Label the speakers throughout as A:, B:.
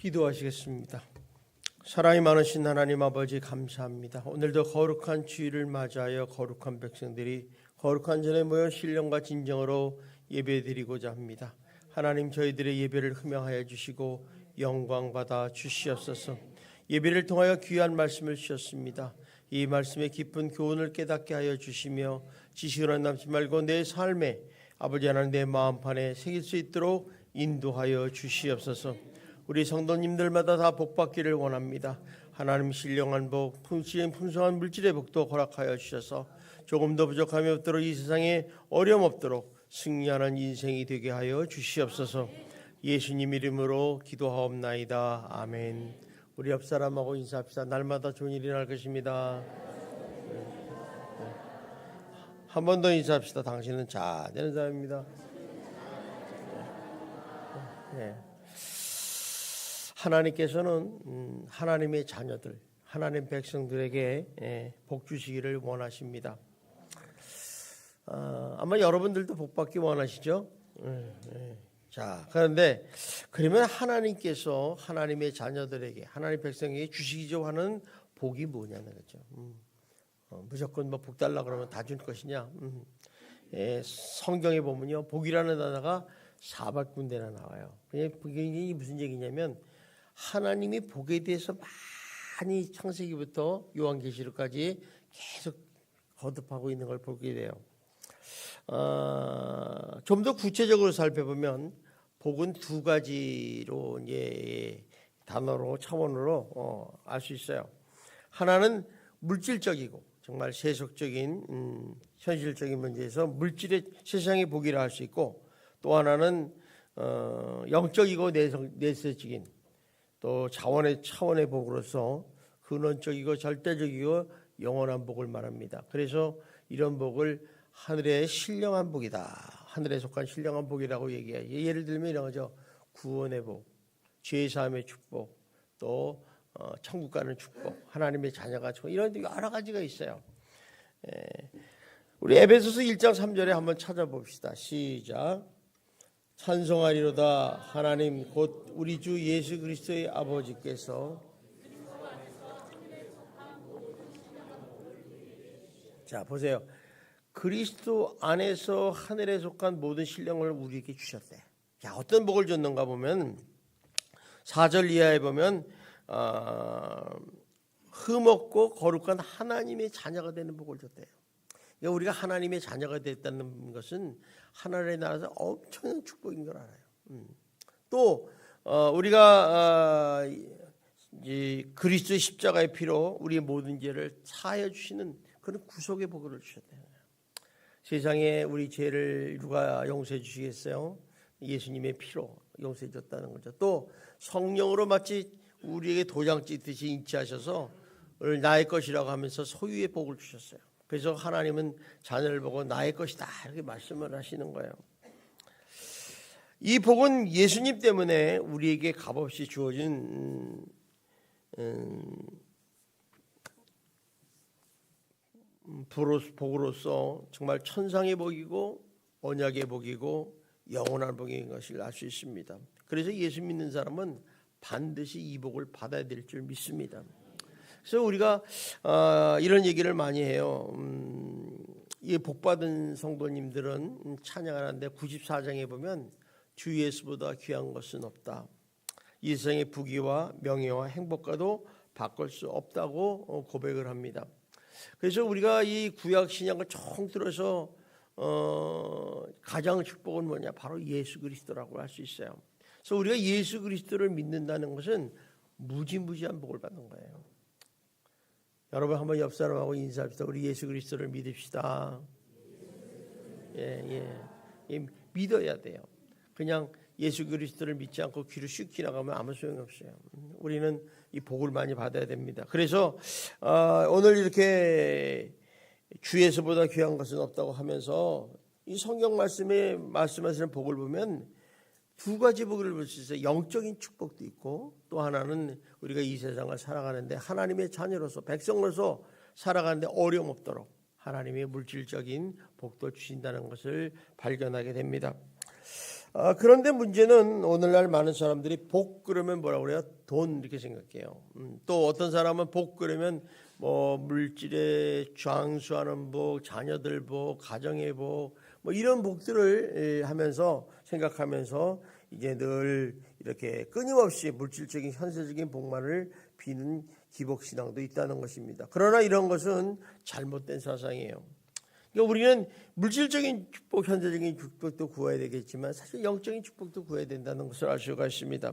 A: 기도하시겠습니다. 사랑이 많으신 하나님 아버지 감사합니다. 오늘도 거룩한 주일을 맞이하여 거룩한 백성들이 거룩한 전에 모여 신령과 진정으로 예배드리고자 합니다. 하나님 저희들의 예배를 흠양하여 주시고 영광 받아 주시옵소서. 예배를 통하여 귀한 말씀을 주셨습니다. 이 말씀의 깊은 교훈을 깨닫게 하여 주시며 지식으로 남지 말고 내 삶에 아버지 하나님 내 마음판에 새길 수 있도록 인도하여 주시옵소서. 우리 성도님들마다 다 복받기를 원합니다. 하나님 신령한 복, 풍성한 물질의 복도 허락하여 주셔서 조금 더 부족함이 없도록 이 세상에 어려움 없도록 승리하는 인생이 되게 하여 주시옵소서. 예수님 이름으로 기도하옵나이다. 아멘. 우리 옆 사람하고 인사합시다. 날마다 좋은 일이 날 것입니다. 한 번 더 인사합시다. 당신은 잘 되는 사람입니다. 네. 하나님께서는 하나님의 자녀들, 하나님 백성들에게 복 주시기를 원하십니다. 아마 여러분들도 복 받기 원하시죠? 자, 그런데 그러면 하나님께서 하나님의 자녀들에게, 하나님 백성에게 주시기로 하는 복이 뭐냐는 거죠. 무조건 뭐 복 달라 그러면 다 줄 것이냐? 성경에 보면요, 복이라는 단어가 400군데나 나와요. 그게 무슨 얘기냐면 하나님이 복에 대해서 많이 창세기부터 요한계시록까지 계속 거듭하고 있는 걸 보게 돼요. 좀 더 구체적으로 살펴보면 복은 두 가지로 이제 단어로 차원으로 알 수 있어요. 하나는 물질적이고 정말 세속적인 현실적인 문제에서 물질의 세상의 복이라 할 수 있고, 또 하나는 영적이고 내세적인 또 차원의 복으로서 근원적이고 절대적이고 영원한 복을 말합니다. 그래서 이런 복을 하늘의 신령한 복이다, 하늘에 속한 신령한 복이라고 얘기해요. 예를 들면 이런 거죠. 구원의 복, 죄사함의 축복, 또 천국 가는 축복, 하나님의 자녀가 축복, 이런 여러 가지가 있어요. 우리 에베소서 1장 3절에 한번 찾아봅시다. 시작. 찬송하리로다 하나님 곧 우리 주 예수 그리스도의 아버지께서. 자, 보세요. 그리스도 안에서 하늘에 속한 모든 신령을 우리에게 주셨대. 자, 어떤 복을 줬는가 보면 4절 이하에 보면 흠없고 거룩한 하나님의 자녀가 되는 복을 줬대요. 그러니까 우리가 하나님의 자녀가 됐다는 것은 하나님의 나라에서 엄청난 축복인 걸 알아요. 또 우리가 그리스도의 십자가의 피로 우리의 모든 죄를 사하여 주시는 그런 구속의 복을 주셨대요. 세상에 우리 죄를 누가 용서해 주시겠어요? 예수님의 피로 용서해 줬다는 거죠. 또 성령으로 마치 우리에게 도장 찍듯이 인치하셔서 나의 것이라고 하면서 소유의 복을 주셨어요. 그래서 하나님은 자녀를 보고 나의 것이다 이렇게 말씀을 하시는 거예요. 이 복은 예수님 때문에 우리에게 값없이 주어진 복으로서 정말 천상의 복이고 언약의 복이고 영원한 복인 것을 알 수 있습니다. 그래서 예수 믿는 사람은 반드시 이 복을 받아야 될 줄 믿습니다. 그래서 우리가 이런 얘기를 많이 해요. 이 복받은 성도님들은 찬양하는데 94장에 보면 주 예수보다 귀한 것은 없다. 이 세상의 부귀와 명예와 행복과도 바꿀 수 없다고 고백을 합니다. 그래서 우리가 이 구약 신약을 총 들어서 가장 축복은 뭐냐? 바로 예수 그리스도라고 할 수 있어요. 그래서 우리가 예수 그리스도를 믿는다는 것은 무지무지한 복을 받는 거예요. 여러분 한번 옆 사람하고 인사합시다. 우리 예수 그리스도를 믿읍시다. 믿어야 돼요. 그냥 예수 그리스도를 믿지 않고 귀로 슉 지나가면 아무 소용이 없어요. 우리는 이 복을 많이 받아야 됩니다. 그래서 오늘 이렇게 주에서보다 귀한 것은 없다고 하면서 이 성경 말씀에 말씀하시는 복을 보면 두 가지 복을 볼 수 있어요. 영적인 축복도 있고, 또 하나는 우리가 이 세상을 살아가는데 하나님의 자녀로서 백성으로서 살아가는데 어려움 없도록 하나님의 물질적인 복도 주신다는 것을 발견하게 됩니다. 그런데 문제는 오늘날 많은 사람들이 복 그러면 뭐라고 그래요? 돈 이렇게 생각해요. 또 어떤 사람은 복 그러면 뭐 물질에 장수하는 복, 자녀들 복, 가정의 복, 뭐 이런 복들을 하면서 생각하면서 이제 늘 이렇게 끊임없이 물질적인 현세적인 복만을 비는 기복신앙도 있다는 것입니다. 그러나 이런 것은 잘못된 사상이에요. 그러니까 우리는 물질적인 축복, 현세적인 축복도 구해야 되겠지만 사실 영적인 축복도 구해야 된다는 것을 알 수가 있습니다.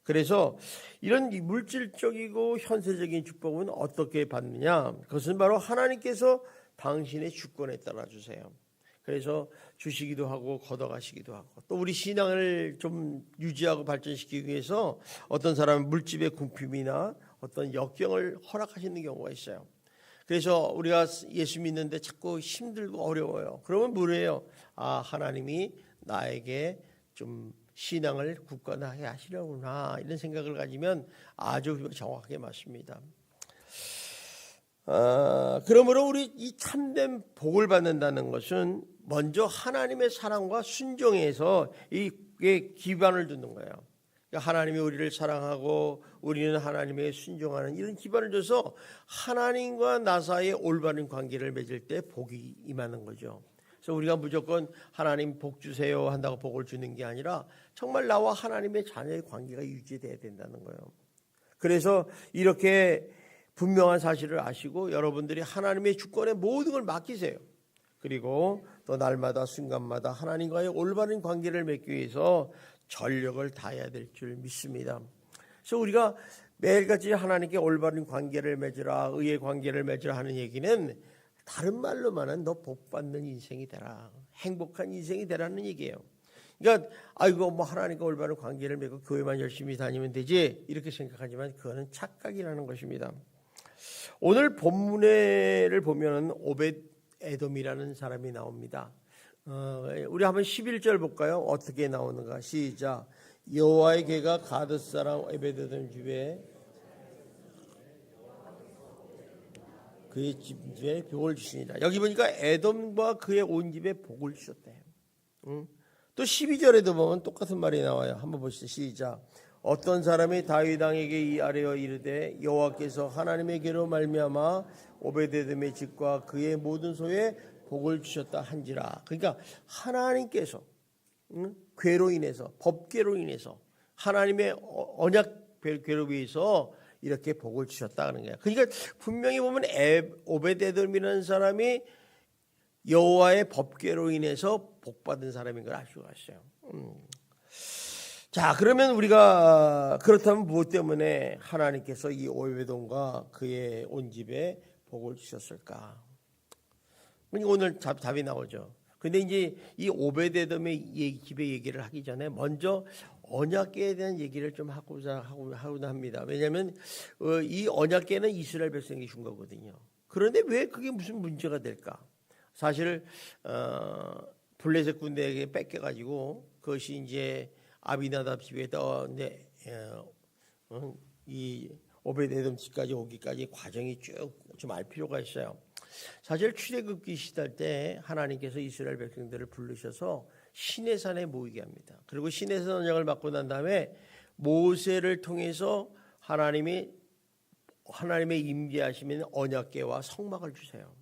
A: 그래서 이런 물질적이고 현세적인 축복은 어떻게 받느냐? 그것은 바로 하나님께서 당신의 주권에 따라 주세요. 그래서 주시기도 하고 걷어가시기도 하고, 또 우리 신앙을 좀 유지하고 발전시키기 위해서 어떤 사람은 물집의 궁핍이나 어떤 역경을 허락하시는 경우가 있어요. 그래서 우리가 예수 믿는데 자꾸 힘들고 어려워요. 그러면 뭐래요? 하나님이 나에게 좀 신앙을 굳건하게 하시려구나, 이런 생각을 가지면 아주 정확하게 맞습니다. 그러므로 우리 이 참된 복을 받는다는 것은 먼저 하나님의 사랑과 순종에서 이게 기반을 두는 거예요. 하나님이 우리를 사랑하고 우리는 하나님에게 순종하는 이런 기반을 줘서 하나님과 나 사이의 올바른 관계를 맺을 때 복이 임하는 거죠. 그래서 우리가 무조건 하나님 복 주세요 한다고 복을 주는 게 아니라 정말 나와 하나님의 자녀의 관계가 유지돼야 된다는 거예요. 그래서 이렇게 분명한 사실을 아시고 여러분들이 하나님의 주권에 모든 걸 맡기세요. 그리고 또 날마다 순간마다 하나님과의 올바른 관계를 맺기 위해서 전력을 다해야 될 줄 믿습니다. 그래서 우리가 매일같이 하나님께 올바른 관계를 맺으라, 의의 관계를 맺으라 하는 얘기는 다른 말로만은 너 복받는 인생이 되라, 행복한 인생이 되라는 얘기예요. 그러니까 뭐 하나님과 올바른 관계를 맺고 교회만 열심히 다니면 되지 이렇게 생각하지만 그거는 착각이라는 것입니다. 오늘 본문을 보면 오벳 에돔이라는 사람이 나옵니다. 우리 한번 11절 볼까요? 어떻게 나오는가? 시작. 여호와의 개가 가드 사람 오벳에돔 집에 그의 집에 복을 주시니라. 여기 보니까 에돔과 그의 온 집에 복을 주셨대. 또 12절에도 보면 똑같은 말이 나와요. 한번 보시죠. 시작. 어떤 사람이 다윗 왕에게 이 아뢰어 이르되 여호와께서 하나님에게로 말미암아 오벳에돔의 집과 그의 모든 소에 복을 주셨다 한지라. 그러니까 하나님께서 괴로 인해서, 법궤로 인해서, 하나님의 언약 괴로 위해서 이렇게 복을 주셨다 하는 거예요. 그러니까 분명히 보면 오벳에돔이라는 사람이 여호와의 법궤로 인해서 복받은 사람인 걸 알 수가 있어요. 자, 그러면 우리가 그렇다면 무엇 때문에 하나님께서 이 오벳에돔과 그의 온 집에 복을 주셨을까? 오늘 답이 나오죠. 근데 이제 이 오벳에돔의 집의 얘기를 하기 전에 먼저 언약궤에 대한 얘기를 좀 하고자 합니다. 왜냐하면 이 언약궤는 이스라엘 백성이 준 거거든요. 그런데 왜 그게 무슨 문제가 될까? 사실 블레셋 군대에게 뺏겨가지고 그것이 이제 아비나답 집에다 이 오벳에돔 집까지 오기까지 과정이 쭉 좀 알 필요가 있어요. 사실 출애굽기 시대 때 하나님께서 이스라엘 백성들을 부르셔서 시내산에 모이게 합니다. 그리고 시내산 언약을 받고 난 다음에 모세를 통해서 하나님의 임재하시면 언약궤와 성막을 주세요.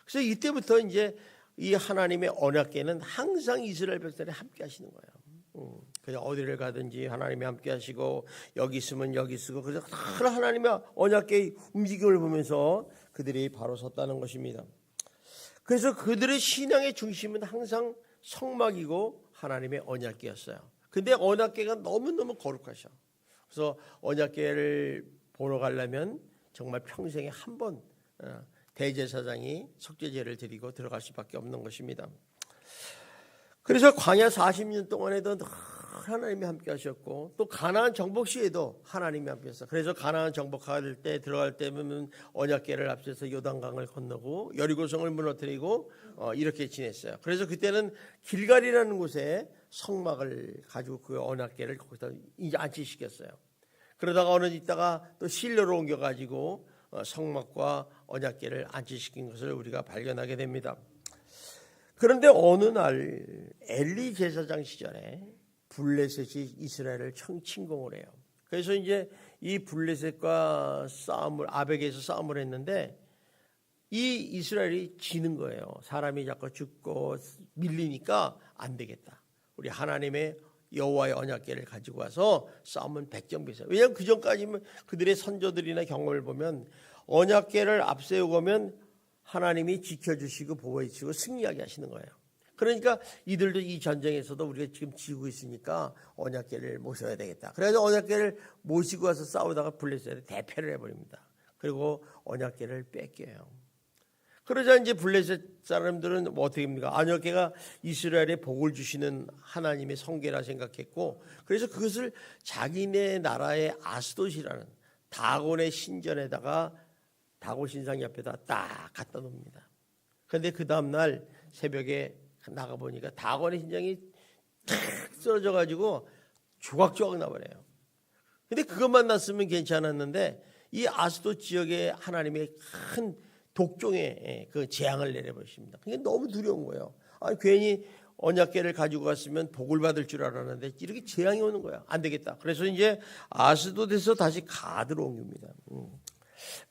A: 그래서 이때부터 이제 이 하나님의 언약궤는 항상 이스라엘 백성들이 함께 하시는 거예요. 그냥 어디를 가든지 하나님이 함께 하시고 여기 있으면 여기 쓰고, 그래서 하나님의 언약궤의 움직임을 보면서 그들이 바로 섰다는 것입니다. 그래서 그들의 신앙의 중심은 항상 성막이고 하나님의 언약궤였어요. 근데 언약궤가 너무너무 거룩하셔. 그래서 언약궤를 보러 가려면 정말 평생에 한 번 대제사장이 속죄제를 드리고 들어갈 수밖에 없는 것입니다. 그래서 광야 40년 동안에도 하나님이 함께 하셨고, 또 가나안 정복 시에도 하나님이 함께 했어요. 그래서 가나안 정복할 때 들어갈 때면 언약궤를 앞서서 요단강을 건너고 여리고성을 무너뜨리고 이렇게 지냈어요. 그래서 그때는 길갈이라는 곳에 성막을 가지고 그 언약궤를 거기다 이제 안치시켰어요. 그러다가 어느 있다가 또 실로로 옮겨가지고 성막과 언약궤를 안치시킨 것을 우리가 발견하게 됩니다. 그런데 어느 날 엘리 제사장 시절에 블레셋이 이스라엘을 침공을 해요. 그래서 이제 이 블레셋과 아벡에서 싸움을 했는데 이 이스라엘이 지는 거예요. 사람이 자꾸 죽고 밀리니까 안 되겠다. 우리 하나님의 여호와의 언약궤를 가지고 와서 싸우면 백전비상. 왜냐하면 그 전까지는 그들의 선조들이나 경험을 보면 언약궤를 앞세우고 오면 하나님이 지켜주시고 보호해 주시고 승리하게 하시는 거예요. 그러니까 이들도 이 전쟁에서도 우리가 지금 지고 있으니까 언약궤를 모셔야 되겠다. 그래서 언약궤를 모시고 와서 싸우다가 블레셋에 대패를 해버립니다. 그리고 언약궤를 뺏겨요. 그러자 이제 블레셋 사람들은 뭐 어떻게 합니까? 언약궤가 이스라엘에 복을 주시는 하나님의 성궤라 생각했고, 그래서 그것을 자기네 나라의 아스돗이라는 다곤의 신전에다가 다곤 신상 옆에다 딱 갖다 놓습니다. 그런데 그 다음날 새벽에 나가보니까 다곤의 신장이 탁 쓰러져 가지고 조각조각 나버려요. 근데 그것만 났으면 괜찮았는데 이 아스돗 지역에 하나님의 큰 독종의 그 재앙을 내려버리십니다. 그게 너무 두려운 거예요. 괜히 언약궤를 가지고 갔으면 복을 받을 줄 알았는데 이렇게 재앙이 오는 거야. 안 되겠다. 그래서 이제 아스돗에서 다시 가드로 옮깁니다.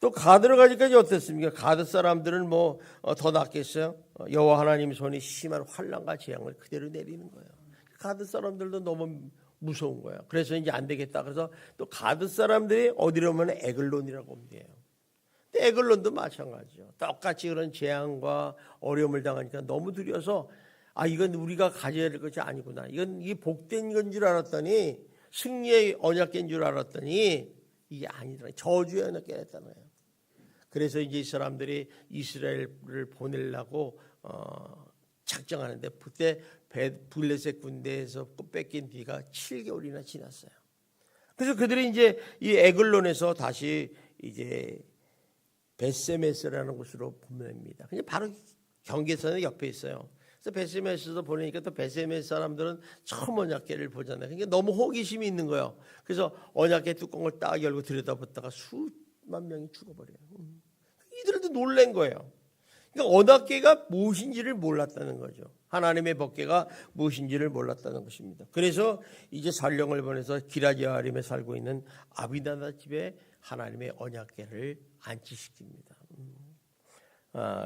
A: 또 가드로 가기까지 어땠습니까? 가드 사람들은 뭐 더 낫겠어요? 여호와 하나님 손이 심한 환난과 재앙을 그대로 내리는 거예요. 가드 사람들도 너무 무서운 거예요. 그래서 이제 안 되겠다. 그래서 또 가드 사람들이 어디로 오면 에글론이라고 옵니다. 에글론도 마찬가지죠. 똑같이 그런 재앙과 어려움을 당하니까 너무 두려워서 이건 우리가 가져야 될 것이 아니구나. 이게 복된 건 줄 알았더니 승리의 언약궤인 줄 알았더니 이게 아니더라. 저주의 언약궤였다는 거예요. 그래서 이제 이 사람들이 이스라엘을 보내려고 작정하는데 그때 블레셋 군대에서 뺏긴 뒤가 7개월이나 지났어요. 그래서 그들이 이제 이 에글론에서 다시 이제 베세메스라는 곳으로 보냅니다. 그냥 바로 경계선의 옆에 있어요. 그래서 베세메스도 보내니까 또 베세메스 사람들은 처음 언약궤를 보잖아요. 그러니까 너무 호기심이 있는 거예요. 그래서 언약궤 뚜껑을 딱 열고 들여다봤다가 수만 명이 죽어버려요. 이들도 놀란 거예요. 그러니까 언약궤가 무엇인지를 몰랐다는 거죠. 하나님의 법궤가 무엇인지를 몰랐다는 것입니다. 그래서 이제 살령을 보내서 기럇여아림에 살고 있는 아비나답 집에 하나님의 언약궤를 안치시킵니다.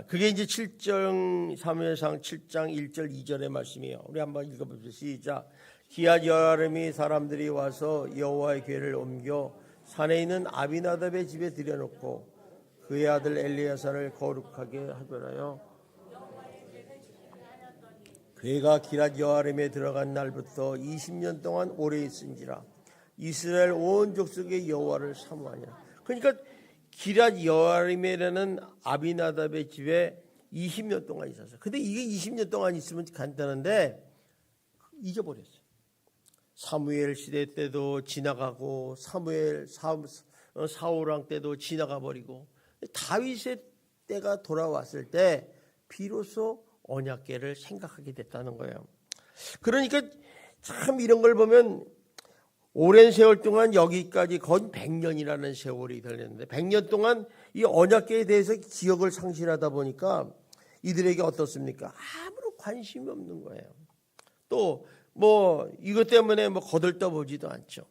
A: 그게 이제 7장 사무엘상 7장 1절 2절의 말씀이에요. 우리 한번 읽어보시죠. 시작. 기럇여아림이 사람들이 와서 여호와의 궤를 옮겨 산에 있는 아비나답의 집에 들여놓고 그의 아들 엘리야사를 거룩하게 하더라요. 궤가 기럇여아림에 들어간 날부터 20년 동안 오래 있은지라 이스라엘 온 족속의 여호와를 사모하냐. 그러니까 기럇여아림이라는 아비나답의 집에 20년 동안 있었어요. 근데 이게 20년 동안 있으면 간단한데 잊어버렸어요. 사무엘 시대 때도 지나가고 사울 왕 때도 지나가 버리고 다윗의 때가 돌아왔을 때 비로소 언약궤를 생각하게 됐다는 거예요. 그러니까 참 이런 걸 보면 오랜 세월 동안 여기까지 건 100년이라는 세월이 걸렸는데 100년 동안 이 언약궤에 대해서 기억을 상실하다 보니까 이들에게 어떻습니까? 아무런 관심이 없는 거예요. 또 뭐 이것 때문에 뭐 거들떠보지도 않죠.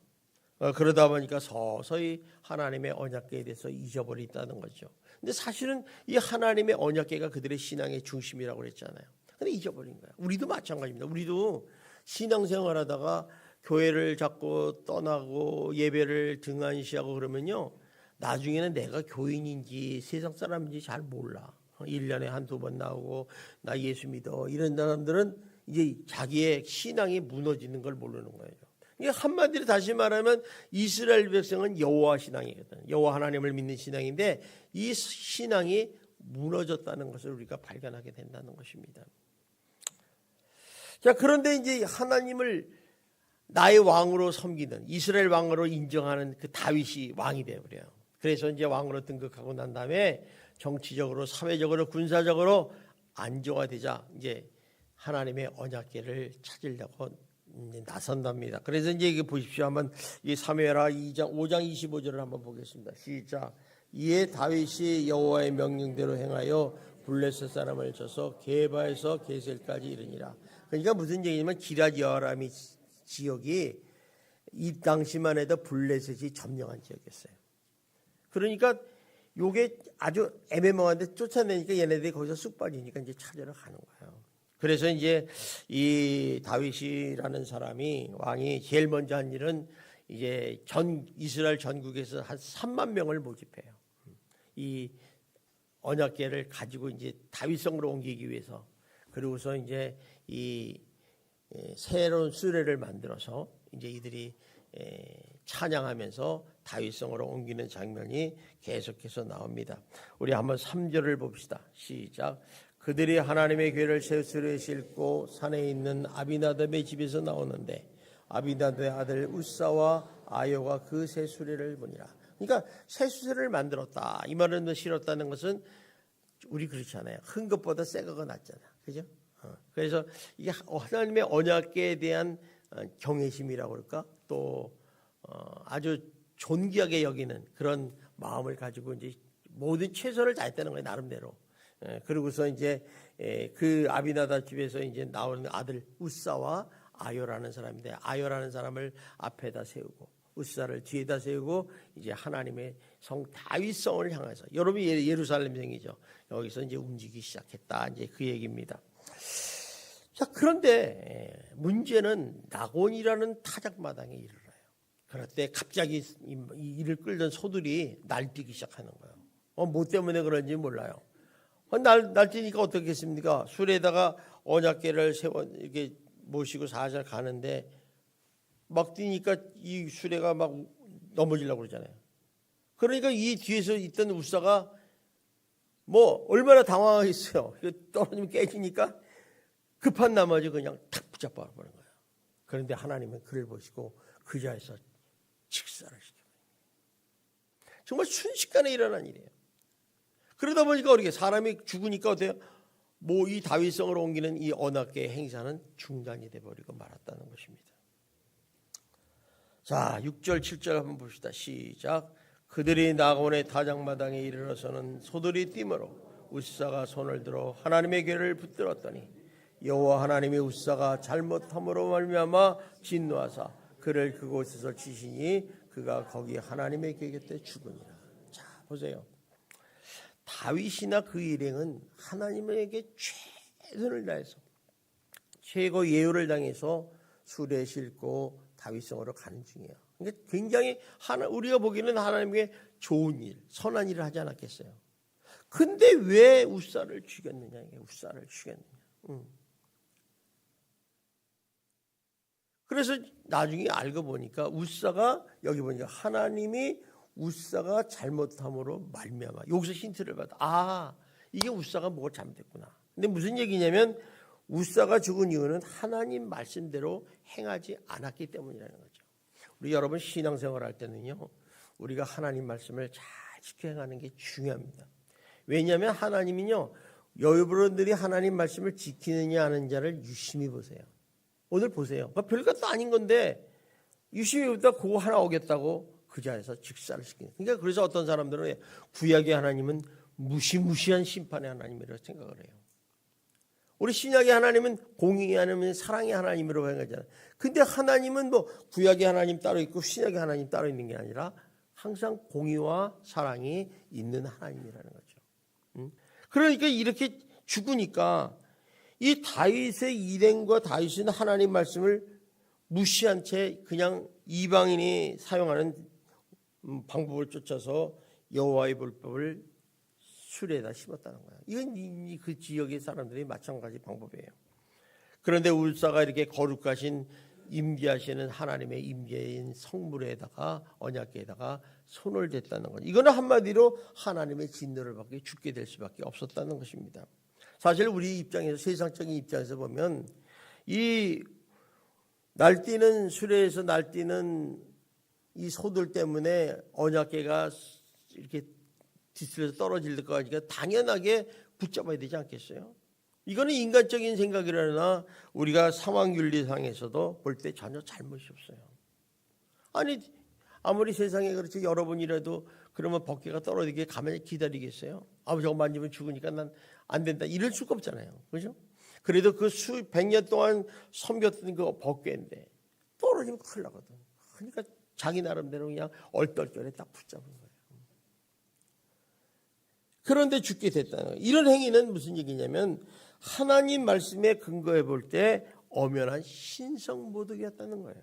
A: 그러다 보니까 서서히 하나님의 언약궤에 대해서 잊어버렸다는 거죠. 근데 사실은 이 하나님의 언약궤가 그들의 신앙의 중심이라고 그랬잖아요. 근데 잊어버린 거예요. 우리도 마찬가지입니다. 우리도 신앙생활하다가 교회를 자꾸 떠나고 예배를 등한시하고 그러면요, 나중에는 내가 교인인지 세상 사람인지 잘 몰라. 1년에 한두 번 나오고 나 예수 믿어 이런 사람들은 이제 자기의 신앙이 무너지는 걸 모르는 거예요. 이게 한마디로 다시 말하면 이스라엘 백성은 여호와 신앙이거든. 여호와 하나님을 믿는 신앙인데 이 신앙이 무너졌다는 것을 우리가 발견하게 된다는 것입니다. 자, 그런데 이제 하나님을 나의 왕으로 섬기는 이스라엘 왕으로 인정하는 그 다윗이 왕이 되어버려요. 그래서 이제 왕으로 등극하고 난 다음에 정치적으로, 사회적으로, 군사적으로 안정화되자 이제 하나님의 언약궤를 찾으려고 나선답니다. 그래서 이제 이게 보십시오. 한번 이 사무엘하 5장 25절을 한번 보겠습니다. 시작. 이에 다윗이 여호와의 명령대로 행하여 블레셋 사람을 쳐서 게바에서 게셀까지 이르니라. 그러니까 무슨 얘기냐면 기럇 여아람이 지역이 이 당시만 해도 블레셋이 점령한 지역이었어요. 그러니까 요게 아주 애매모호한데 쫓아내니까 얘네들이 거기서 쑥 빠지니까 이제 찾으러 가는 거예요. 그래서 이제 이 다윗이라는 사람이 왕이 제일 먼저 한 일은 이제 전 이스라엘 전국에서 한 3만 명을 모집해요. 이 언약궤를 가지고 이제 다윗성으로 옮기기 위해서. 그리고서 이제 이 새로운 수레를 만들어서 이제 이들이 찬양하면서 다윗성으로 옮기는 장면이 계속해서 나옵니다. 우리 한번 3절을 봅시다. 시작. 그들이 하나님의 궤를 새 수레에 싣고 산에 있는 아비나답의 집에서 나오는데 아비나답의 아들 우사와 아요가 그 새 수레를 보니라. 그러니까 새 수레를 만들었다. 이 말은 실었다는 것은 우리 그렇잖아요. 큰 것보다 새 거가 낫잖아. 그죠? 그래서 이게 하나님의 언약궤에 대한 경외심이라고 그럴까? 또 아주 존귀하게 여기는 그런 마음을 가지고 이제 모든 최선을 다했다는 거예요. 나름대로. 그러고서 이제 그 아비나답 집에서 이제 나오는 아들 우사와 아요라는 사람인데 아요라는 사람을 앞에다 세우고 우사를 뒤에다 세우고 이제 하나님의 성 다윗성을 향해서 여러분이 예루살렘성이죠. 여기서 이제 움직이기 시작했다. 이제 그 얘기입니다. 자, 그런데 문제는 나곤이라는 타작마당에 이르러요. 그럴 때 갑자기 이를 끌던 소들이 날뛰기 시작하는 거예요. 뭐 때문에 그런지 몰라요. 날뛰니까 어떻겠습니까? 수레에다가 언약궤를 세워 이렇게 모시고 살살 가는데 막 뛰니까 이 수레가 막 넘어지려고 그러잖아요. 그러니까 이 뒤에서 있던 우사가 뭐 얼마나 당황하겠어요. 떨어지면 깨지니까 급한 나머지 그냥 탁 붙잡아 버린 거예요. 그런데 하나님은 그를 보시고 그 자리에서 직사를 시켜요. 정말 순식간에 일어난 일이에요. 그러다 보니까 어떻게 사람이 죽으니까 어때요? 뭐 이 다윗성으로 옮기는 이 언약궤의 행사는 중단이 돼버리고 말았다는 것입니다. 자, 6절 7절 한번 봅시다. 시작. 그들이 나곤의 타작마당에 이르러서는 소들이 뛰므로 우사가 손을 들어 하나님의 궤를 붙들었더니 여호와 하나님의 우사가 잘못함으로 말미암아 진노하사 그를 그곳에서 치시니 그가 거기 하나님의 궤 곁에 죽으니라. 자, 보세요. 다윗이나 그 일행은 하나님에게 최선을 다해서 최고 예우를 당해서 수레에 싣고 다윗성으로 가는 중이에요. 그러니까 굉장히 우리가 보기에는 하나님께 좋은 일, 선한 일을 하지 않았겠어요. 근데 왜 우사를 죽였느냐? 우사를 죽였느냐? 그래서 나중에 알고 보니까 우사가 여기 보니까 하나님이 우사가 잘못함으로 말미암아 여기서 힌트를 받아. 이게 우사가 뭐가 잘못했구나. 근데 무슨 얘기냐면 우사가 죽은 이유는 하나님 말씀대로 행하지 않았기 때문이라는 거죠. 우리 여러분 신앙생활 할 때는요, 우리가 하나님 말씀을 잘 지켜 행하는 게 중요합니다. 왜냐하면 하나님은요, 여러분들이 하나님 말씀을 지키느냐 하는 자를 유심히 보세요. 오늘 보세요. 별것도 아닌 건데 유심히 보다 그거 하나 오겠다고 그 자리에서 직사를 시키는. 그러니까 그래서 어떤 사람들은 구약의 하나님은 무시무시한 심판의 하나님이라고 생각을 해요. 우리 신약의 하나님은 공의의 하나님은 사랑의 하나님으로 행하잖아요. 근데 하나님은 뭐 구약의 하나님 따로 있고 신약의 하나님 따로 있는 게 아니라 항상 공의와 사랑이 있는 하나님이라는 거죠. 그러니까 이렇게 죽으니까 이 다윗의 일행과 다윗은 하나님 말씀을 무시한 채 그냥 이방인이 사용하는 방법을 쫓아서 여호와의 불법을 수레에다 심었다는 거예요. 이건 그 지역의 사람들이 마찬가지 방법이에요. 그런데 울사가 이렇게 거룩하신 임재하시는 하나님의 임재인 성물에다가 언약궤에다가 손을 댔다는 거죠. 이거는 한마디로 하나님의 진노를 받게 죽게 될 수밖에 없었다는 것입니다. 사실 우리 입장에서 세상적인 입장에서 보면 이 날뛰는 수레에서 날뛰는 이 소들 때문에 언약궤가 이렇게 뒤틀려서 떨어질 것 같으니까 당연하게 붙잡아야 되지 않겠어요? 이거는 인간적인 생각이라나 우리가 상황윤리상에서도 볼 때 전혀 잘못이 없어요. 아무리 세상에 그렇지 여러분이라도 그러면 법궤가 떨어지게 가만히 기다리겠어요? 저거 만지면 죽으니까 난 안 된다 이럴 수가 없잖아요. 그죠? 그래도 그 수백 년 동안 섬겼던 그 법궤인데 떨어지면 큰일 나거든. 그러니까 자기 나름대로 그냥 얼떨결에 딱 붙잡은 거예요. 그런데 죽게 됐다는 거예요. 이런 행위는 무슨 얘기냐면 하나님 말씀에 근거해 볼 때 엄연한 신성모독이었다는 거예요.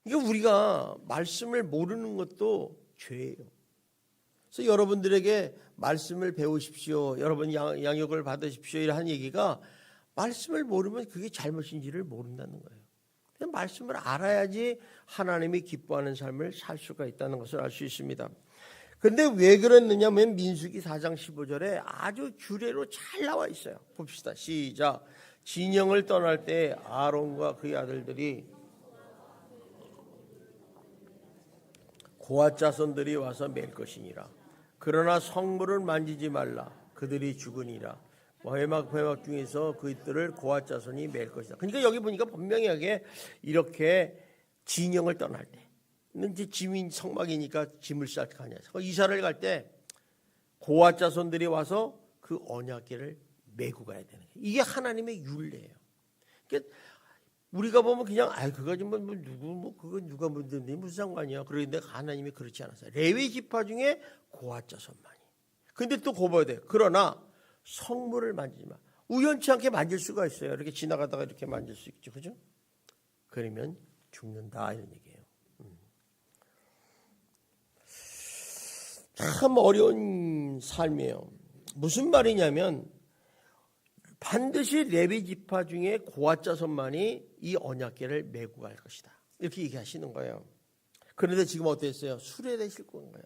A: 그러니까 우리가 말씀을 모르는 것도 죄예요. 그래서 여러분들에게 말씀을 배우십시오. 여러분 양육을 받으십시오. 이런 얘기가 말씀을 모르면 그게 잘못인지를 모른다는 거예요. 말씀을 알아야지 하나님이 기뻐하는 삶을 살 수가 있다는 것을 알 수 있습니다. 그런데 왜 그랬느냐면 민수기 4장 15절에 아주 규례로 잘 나와 있어요. 봅시다. 시작. 진영을 떠날 때 아론과 그의 아들들이 고앗 자손들이 와서 맬 것이니라. 그러나 성물을 만지지 말라. 그들이 죽으니라. 회막 중에서 그들을 고앗 자손이 맬 것이다. 그러니까 여기 보니까 분명하게 이렇게 진영을 떠날 때, 이제 짐이 성막이니까 짐을 쌀 거 아니야. 이사를 갈 때 고앗 자손들이 와서 그 언약궤를 메고 가야 되는 거예요. 이게 하나님의 율례예요. 그러니까 우리가 보면 그냥 그거 좀 그거 누가 문제인데 무슨 상관이야. 그런데 하나님이 그렇지 않았어요. 레위 지파 중에 고앗 자손만이. 근데 또 고봐야 돼. 그러나 성물을 만지지 마. 우연치 않게 만질 수가 있어요. 이렇게 지나가다가 이렇게 만질 수 있죠. 그죠? 그러면 죽는다 이런 얘기예요. 참 어려운 삶이에요. 무슨 말이냐면 반드시 레위 지파 중에 고앗 자손만이 이 언약궤를 메고 갈 것이다. 이렇게 얘기하시는 거예요. 그런데 지금 어땠어요? 수레에 싣고 온 거예요.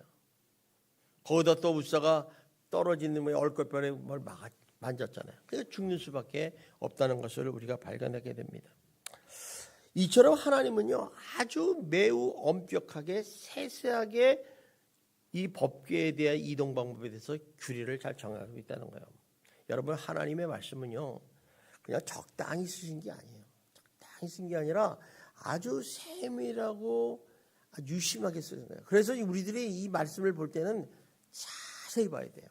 A: 거기다 또 우사가 떨어지는 얼굴뼈에 뭘 만졌잖아요. 그래서 죽는 수밖에 없다는 것을 우리가 발견하게 됩니다. 이처럼 하나님은요 아주 매우 엄격하게 세세하게 이 법궤에 대한 이동 방법에 대해서 규례를 잘 정하고 있다는 거예요. 여러분 하나님의 말씀은요 그냥 적당히 쓰신 게 아니에요. 적당히 쓴 게 아니라 아주 세밀하고 유심하게 쓰는 거예요. 그래서 우리들이 이 말씀을 볼 때는 자세히 봐야 돼요.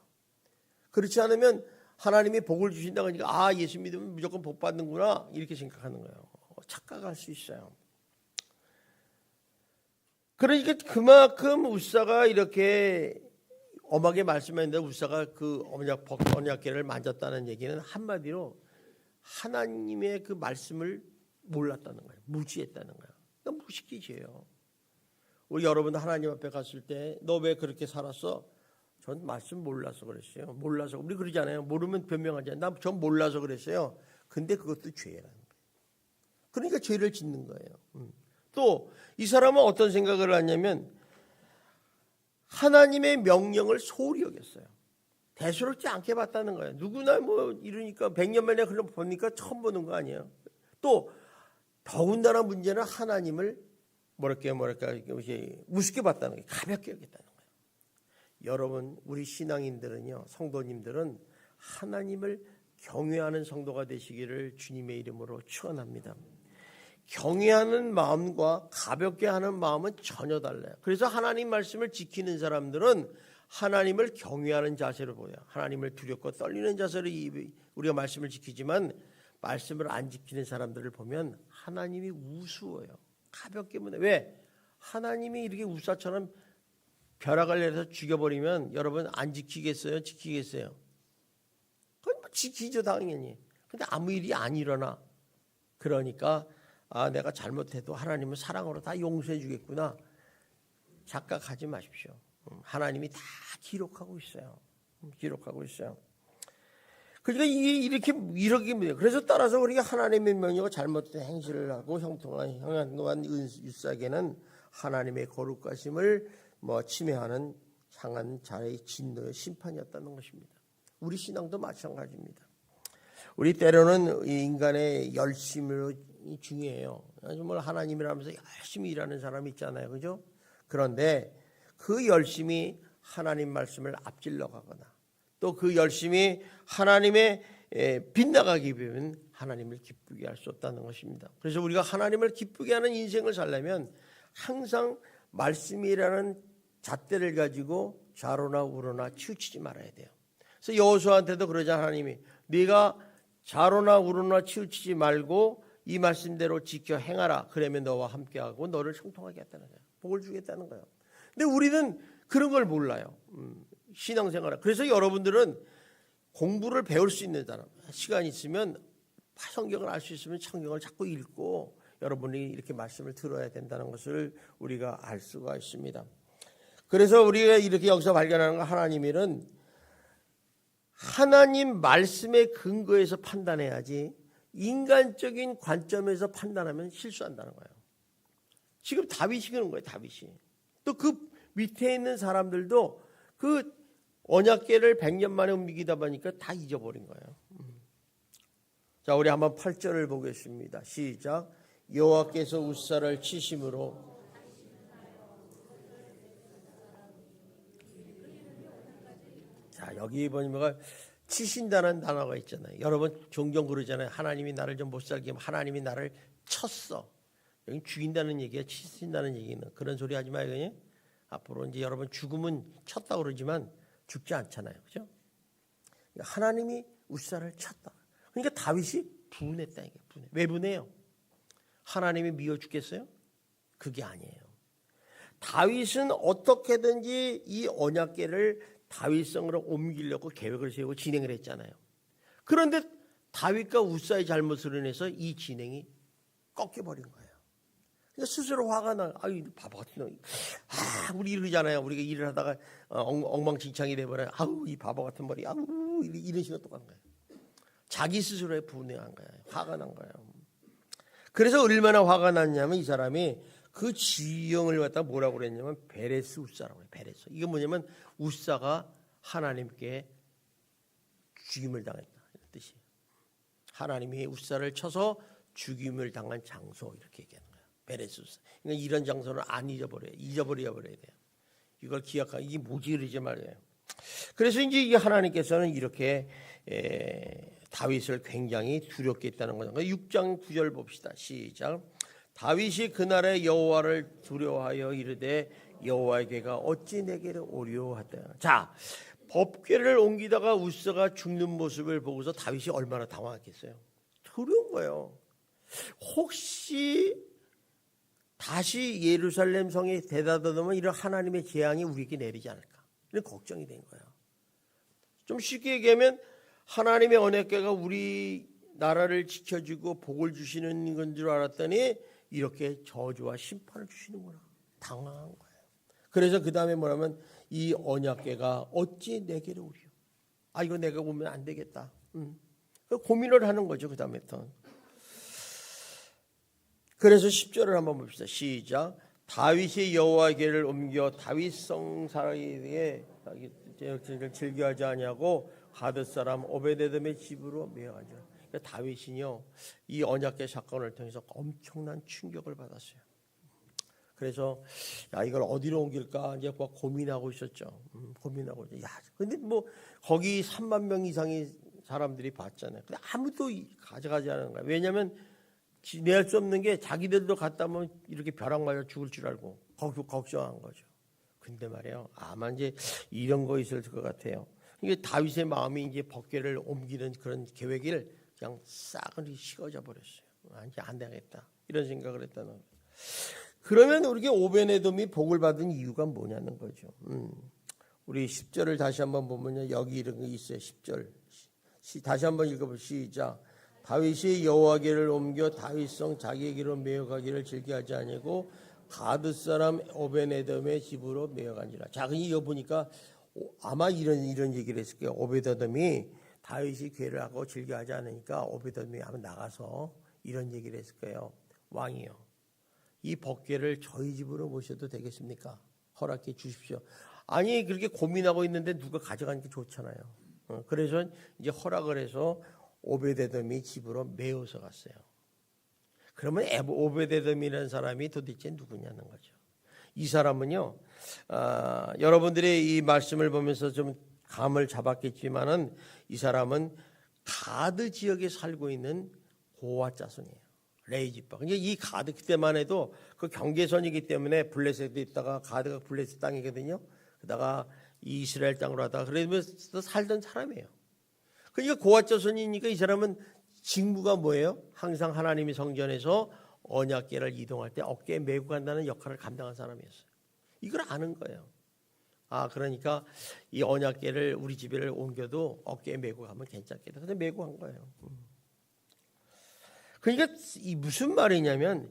A: 그렇지 않으면 하나님이 복을 주신다고 하니까 예수 믿으면 무조건 복 받는구나 이렇게 생각하는 거예요. 착각할 수 있어요. 그러니까 그만큼 우사가 이렇게 엄하게 말씀했는데 우사가 그 언약궤를 만졌다는 얘기는 한마디로 하나님의 그 말씀을 몰랐다는 거예요. 무지했다는 거예요. 그러니까 무식이지예요. 우리 여러분도 하나님 앞에 갔을 때 너 왜 그렇게 살았어? 전 말씀 몰라서 그랬어요. 몰라서. 우리 그러잖아요. 모르면 변명하잖아요. 전 몰라서 그랬어요. 근데 그것도 죄라는 거예요. 그러니까 죄를 짓는 거예요. 또 이 사람은 어떤 생각을 하냐면 하나님의 명령을 소홀히 여겼어요. 대수롭지 않게 봤다는 거예요. 누구나 이러니까 100년 만에 그런 보니까 처음 보는 거 아니에요. 또 더군다나 문제는 하나님을 우습게 봤다는 거예요. 가볍게 여겼다는 거예요. 여러분 우리 신앙인들은요 성도님들은 하나님을 경외하는 성도가 되시기를 주님의 이름으로 축원합니다. 경외하는 마음과 가볍게 하는 마음은 전혀 달라요. 그래서 하나님 말씀을 지키는 사람들은 하나님을 경외하는 자세로 보여요. 하나님을 두렵고 떨리는 자세로 우리가 말씀을 지키지만 말씀을 안 지키는 사람들을 보면 하나님이 우스워요. 가볍게 보내. 왜? 하나님이 이렇게 우사처럼 벼락을 내려서 죽여버리면 여러분 안 지키겠어요? 지키겠어요? 그건 지키죠 당연히. 근데 아무 일이 안 일어나. 그러니까 내가 잘못해도 하나님은 사랑으로 다 용서해 주겠구나. 착각하지 마십시오. 하나님이 다 기록하고 있어요. 기록하고 있어요. 그러니까 이렇게 그래서 따라서 우리가 하나님의 명령을 잘못된 행실을 하고 형통한 율사계는 하나님의 거룩하심을 침해하는 향한 자의 진노의 심판이었다는 것입니다. 우리 신앙도 마찬가지입니다. 우리 때로는 인간의 열심이 중요해요. 정말 하나님이라면서 열심히 일하는 사람이 있잖아요. 그죠? 그런데 그 열심이 하나님 말씀을 앞질러 가거나 또 그 열심이 하나님의 빗나가기 위해서는 하나님을 기쁘게 할 수 없다는 것입니다. 그래서 우리가 하나님을 기쁘게 하는 인생을 살려면 항상 말씀이라는 잣대를 가지고 좌로나 우로나 치우치지 말아야 돼요. 그래서 여호수아한테도 그러자 하나님이 네가 좌로나 우로나 치우치지 말고 이 말씀대로 지켜 행하라. 그러면 너와 함께하고 너를 형통하게 하겠다는 거예요. 복을 주겠다는 거예요. 근데 우리는 그런 걸 몰라요. 신앙생활. 그래서 여러분들은 공부를 배울 수 있는 사람, 시간이 있으면 성경을 알 수 있으면 성경을 자꾸 읽고 여러분이 이렇게 말씀을 들어야 된다는 것을 우리가 알 수가 있습니다. 그래서 우리가 이렇게 여기서 발견하는 거 하나님은 하나님 말씀의 근거에서 판단해야지 인간적인 관점에서 판단하면 실수한다는 거예요. 지금 다윗이 그런 거예요. 다윗이. 또 그 밑에 있는 사람들도 그 언약궤를 100년 만에 옮기다 보니까 다 잊어버린 거예요. 자, 우리 한번 8절을 보겠습니다. 시작. 여호와께서 웃사를 치심으로 자, 여기 보니까 치신다는 단어가 있잖아요. 여러분 종종 그러잖아요. 하나님이 나를 좀 못 살게 하면 하나님이 나를 쳤어. 여기 죽인다는 얘기야. 치신다는 얘기는 그런 소리 하지 마요. 그냥. 앞으로 이제 여러분 죽음은 쳤다고 그러지만 죽지 않잖아요. 그죠? 하나님이 웃사를 쳤다. 그러니까 다윗이 분했다. 이게 분해. 왜 분해요? 하나님이 미워 죽겠어요? 그게 아니에요. 다윗은 어떻게든지 이 언약궤를 다윗성으로 옮기려고 계획을 세우고 진행을 했잖아요. 그런데 다윗과 웃사의 잘못으로 인해서 이 진행이 꺾여버린 거예요. 그러니까 스스로 화가 나. 아유, 바보 같은 놈. 우리 이러잖아요. 우리가 일을 하다가 엉망진창이 돼버려요. 아우, 이 바보 같은 머리. 아우, 이런 식으로 똑같은 거예요. 자기 스스로에 분해한 거예요. 화가 난 거예요. 그래서 얼마나 화가 났냐면 이 사람이 그 지형을 갖다 뭐라고 그랬냐면 베레스 웃사라고 해요. 베레스. 이게 뭐냐면 웃사가 하나님께 죽임을 당했다. 이런 뜻이에요. 하나님이 웃사를 쳐서 죽임을 당한 장소 이렇게 얘기하는 거예요. 베레스 웃사. 그러니까 이런 장소는 안 잊어버려요. 잊어버려야 돼요. 이걸 기억하고 이게 뭐지 그러지 말아요. 그래서 이제 이게 하나님께서는 이렇게 다윗을 굉장히 두렵게 했다는 거죠. 6장 9절 봅시다. 시작. 다윗이 그날에 여호와를 두려워하여 이르되 여호와의 궤가 어찌 내게로 오리오 하다. 자, 법궤를 옮기다가 웃사가 죽는 모습을 보고서 다윗이 얼마나 당황했겠어요. 두려운 거예요. 혹시 다시 예루살렘 성에 되다듬으면 이런 하나님의 재앙이 우리에게 내리지 않을까 이런 걱정이 된 거예요. 좀 쉽게 얘기하면 하나님의 언약궤가 우리 나라를 지켜주고 복을 주시는 건 줄 알았더니 이렇게 저주와 심판을 주시는구나. 당황한 거예요. 그래서 그 다음에 뭐냐면 이 언약궤가 어찌 내게로 오리요. 아, 이거 내가 보면 안 되겠다. 고민을 하는 거죠. 그 다음에부터. 그래서 10절을 한번 봅시다. 시작. 다윗이 여호와의 궤를 옮겨 다윗성 사이에 즐겨하지 아니하고 가드 사람 오베데돔의 집으로 메어가니라. 그러니까 다윗이요 이 언약궤 사건을 통해서 엄청난 충격을 받았어요. 그래서 야 이걸 어디로 옮길까 이제 막 고민하고 있었죠. 고민하고 이제 야 근데 뭐 거기 3만 명 이상의 사람들이 봤잖아요. 근데 아무도 가져가지 않은 거야. 왜냐하면 지내할 수 없는 게 자기들도 갔다 오면 이렇게 벼락 맞아 죽을 줄 알고 걱정한 거죠. 근데 말이에요. 아마 이제 이런 거 있을 것 같아요. 이게 다윗의 마음이 이제 법궤를 옮기는 그런 계획을 그냥 싸그리 식어져 버렸어요. 이제 안 되겠다 이런 생각을 했다는 거예요. 그러면 우리가 오베네돔이 복을 받은 이유가 뭐냐는 거죠. 우리 10절을 다시 한번 보면요. 여기 이런 게 있어요. 10절. 다시 한번 읽어보시죠. 시작. 다윗이 여호와궤를 옮겨 다윗성 자기에게로 메어가기를 즐겨하지 아니하고 가드 사람 오베네돔의 집으로 메어간지라. 자, 이거 보니까 아마 이런 얘기를 했을 거예요. 오베데돔이 다윗이 궤를 하고 즐겨하지 않으니까 오베데돔이 아마 나가서 이런 얘기를 했을 거예요. 왕이요, 이 법궤를 저희 집으로 모셔도 되겠습니까? 허락해 주십시오. 아니 그렇게 고민하고 있는데 누가 가져가는 게 좋잖아요. 그래서 이제 허락을 해서 오베데돔이 집으로 메어서 갔어요. 그러면 오베데돔이라는 사람이 도대체 누구냐는 거죠. 이 사람은요, 여러분들이 이 말씀을 보면서 좀 감을 잡았겠지만은 이 사람은 가드 지역에 살고 있는 고아 자손이에요. 레이지바. 그러니까 이 가드 그때만 해도 그 경계선이기 때문에 블레셋에 있다가 가드가 블레셋 땅이거든요. 그다가 이스라엘 땅으로 하다가 그러면서 살던 사람이에요. 그러니까 고아자손이니까 이 사람은 직무가 뭐예요? 항상 하나님의 성전에서 언약궤를 이동할 때 어깨에 메고 간다는 역할을 감당한 사람이었어요. 이걸 아는 거예요. 그러니까 이 언약궤를 우리 집에 옮겨도 어깨에 메고 가면 괜찮겠다. 근데 메고 간 거예요. 그러니까 이 무슨 말이냐면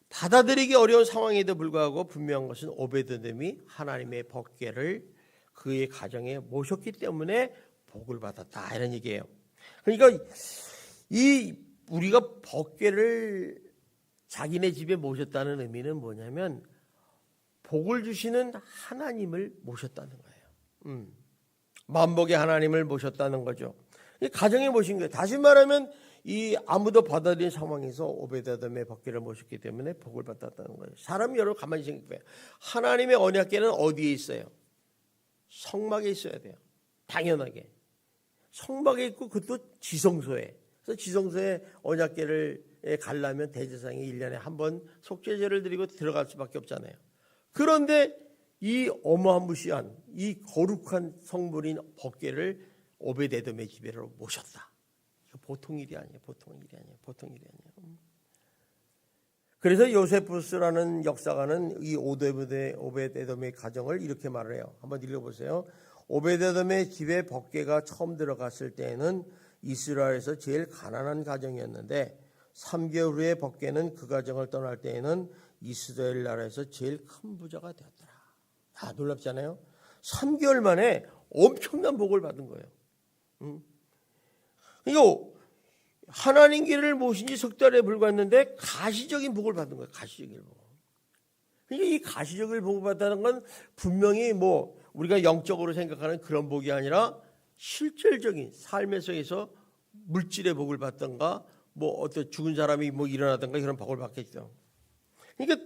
A: 받아들이기 어려운 상황에도 불구하고 분명한 것은 오베드돔이 하나님의 법궤를 그의 가정에 모셨기 때문에 복을 받았다 이런 얘기예요. 그러니까 이 우리가 법궤를 자기네 집에 모셨다는 의미는 뭐냐면 복을 주시는 하나님을 모셨다는 거예요. 만복의 하나님을 모셨다는 거죠. 가정에 모신 거예요. 다시 말하면 이 아무도 받아들인 상황에서 오베드돔의 법궤를 모셨기 때문에 복을 받았다는 거예요. 사람이 여러분 가만히 생각해요. 하나님의 언약궤는 어디에 있어요? 성막에 있어야 돼요. 당연하게. 성막에 있고 그것도 지성소에. 그래서 지성소에 언약궤를 가려면 대제사장이 1년에 한 번 속죄제를 드리고 들어갈 수밖에 없잖아요. 그런데 이 어마무시한 이 거룩한 성물인 법궤를 오베드돔의 집에로 모셨다. 보통 일이 아니에요. 보통 일이 아니에요. 그래서 요세푸스라는 역사가는 이 오베드돔의 가정을 이렇게 말을 해요. 한번 읽어보세요. 오베드돔의 집에 법궤가 처음 들어갔을 때에는 이스라엘에서 제일 가난한 가정이었는데 3개월 후에 법궤는 그 가정을 떠날 때에는 이스라엘 나라에서 제일 큰 부자가 되었더라. 놀랍잖아요. 3개월 만에 엄청난 복을 받은 거예요. 이거 하나님께를 모신 지 석 달에 불과했는데 가시적인 복을 받은 거예요. 가시적인 복. 그러니까 이 가시적인 복을 받다는 건 분명히 뭐 우리가 영적으로 생각하는 그런 복이 아니라 실질적인 삶의 속에서 물질의 복을 받던가 뭐 어떤 죽은 사람이 뭐 일어나던가 이런 복을 받겠죠. 그러니까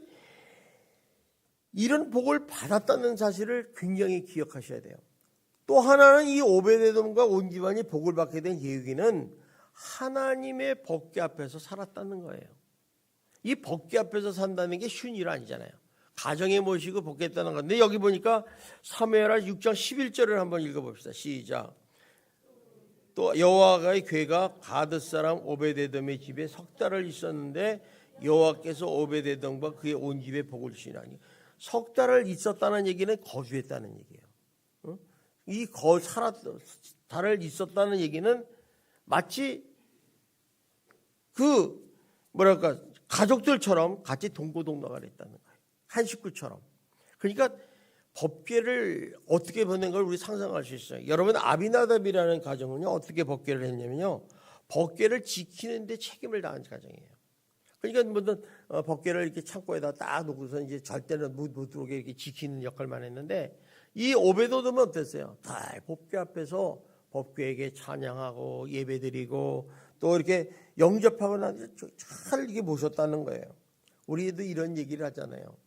A: 이런 복을 받았다는 사실을 굉장히 기억하셔야 돼요. 또 하나는 이 오베드돔과 온 집안이 복을 받게 된 계기는 하나님의 법궤 앞에서 살았다는 거예요. 이 법궤 앞에서 산다는 게 쉬운 일 아니잖아요. 가정에 모시고 복귀했다는 건데 여기 보니까 사무엘하 6장 11절을 한번 읽어봅시다. 시작. 또 여호와의 궤가 가드 사람 오베드돔의 집에 석 달을 있었는데 여호와께서 오베드돔과 그의 온 집에 복을 주시나니. 석 달을 있었다는 얘기는 거주했다는 얘기예요. 이 달을 있었다는 얘기는 마치 그 가족들처럼 같이 동고동락을 했다는 거예요. 한 식구처럼. 그러니까 법궤를 어떻게 보낸 걸 우리 상상할 수 있어요. 여러분 아비나답이라는 가정은요 어떻게 법궤를 했냐면요 법궤를 지키는데 책임을 다한 가정이에요. 그러니까 뭐든 법궤를 이렇게 창고에다 딱 놓고서 이제 절대는 못 들어오게 이렇게 지키는 역할만 했는데 이 오베드돔은 어땠어요? 다 법궤 앞에서 법궤에게 찬양하고 예배드리고 또 이렇게 영접하고 나서 잘 이게 모셨다는 거예요. 우리도 이런 얘기를 하잖아요.